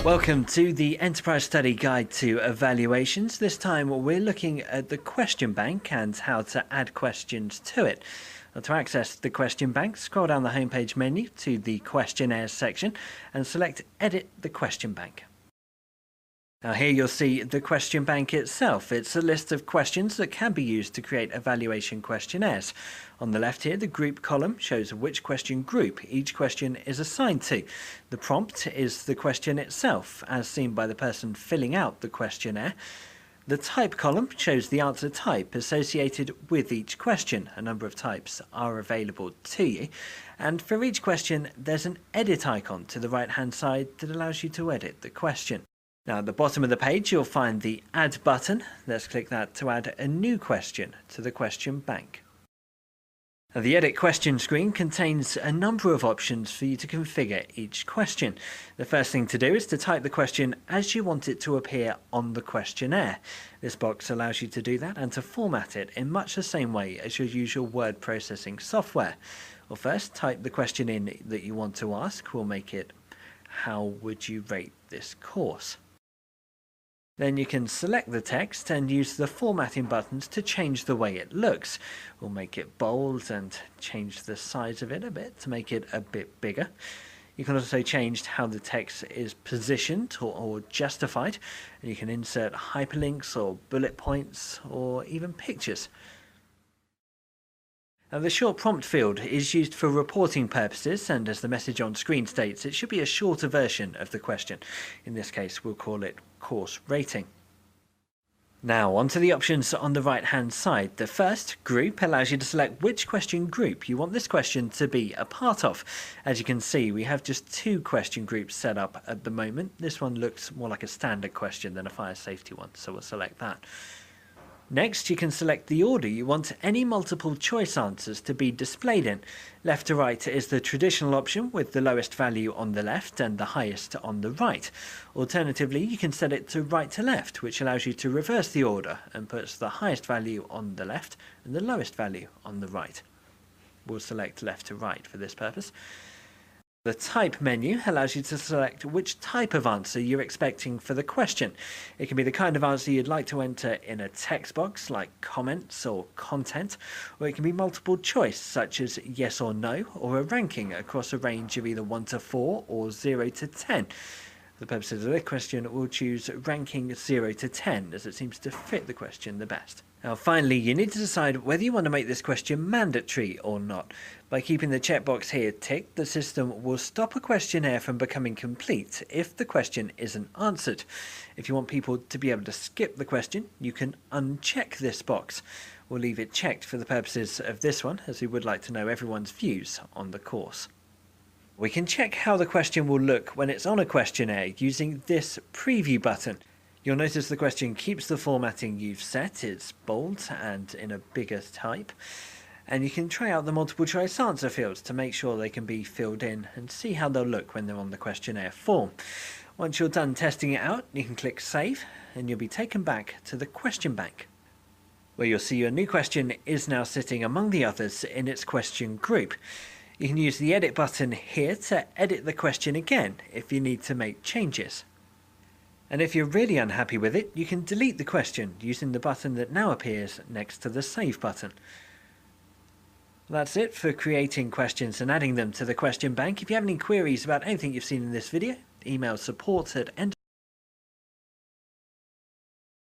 Welcome to the Enterprise Study Guide to Evaluations. This time we're looking at the question bank and how to add questions to it. Now, to access the question bank, scroll down the homepage menu to the questionnaires section and select Edit the question bank. Now here you'll see the question bank itself. It's a list of questions that can be used to create evaluation questionnaires. On the left here, the group column shows which question group each question is assigned to. The prompt is the question itself, as seen by the person filling out the questionnaire. The type column shows the answer type associated with each question. A number of types are available to you. And for each question, there's an edit icon to the right-hand side that allows you to edit the question. Now at the bottom of the page you'll find the Add button. Let's click that to add a new question to the question bank. Now, the Edit Question screen contains a number of options for you to configure each question. The first thing to do is to type the question as you want it to appear on the questionnaire. This box allows you to do that and to format it in much the same way as your usual word processing software. Well, first type the question in that you want to ask. We'll make it, how would you rate this course? Then you can select the text and use the formatting buttons to change the way it looks. We'll make it bold and change the size of it a bit to make it a bit bigger. You can also change how the text is positioned or justified. And you can insert hyperlinks or bullet points or even pictures. Now, the short prompt field is used for reporting purposes, and as the message on screen states, it should be a shorter version of the question. In this case, we'll call it course rating. Now, onto the options on the right-hand side. The first, group, allows you to select which question group you want this question to be a part of. As you can see, we have just two question groups set up at the moment. This one looks more like a standard question than a fire safety one, so we'll select that. Next, you can select the order you want any multiple choice answers to be displayed in. Left to right is the traditional option with the lowest value on the left and the highest on the right. Alternatively, you can set it to right to left, which allows you to reverse the order and puts the highest value on the left and the lowest value on the right. We'll select left to right for this purpose. The Type menu allows you to select which type of answer you're expecting for the question. It can be the kind of answer you'd like to enter in a text box like comments or content, or it can be multiple choice such as yes or no, or a ranking across a range of either 1 to 4 or 0 to 10. For the purposes of this question, we'll choose ranking 0 to 10 as it seems to fit the question the best. Now finally, you need to decide whether you want to make this question mandatory or not. By keeping the checkbox here ticked, the system will stop a questionnaire from becoming complete if the question isn't answered. If you want people to be able to skip the question, you can uncheck this box. We'll leave it checked for the purposes of this one, as we would like to know everyone's views on the course. We can check how the question will look when it's on a questionnaire using this preview button. You'll notice the question keeps the formatting you've set. It's bold and in a bigger type. And you can try out the multiple choice answer fields to make sure they can be filled in and see how they'll look when they're on the questionnaire form. Once you're done testing it out, you can click Save and you'll be taken back to the question bank, where you'll see your new question is now sitting among the others in its question group. You can use the Edit button here to edit the question again if you need to make changes. And if you're really unhappy with it, you can delete the question using the button that now appears next to the Save button. That's it for creating questions and adding them to the question bank. If you have any queries about anything you've seen in this video, email support@enterprise.com.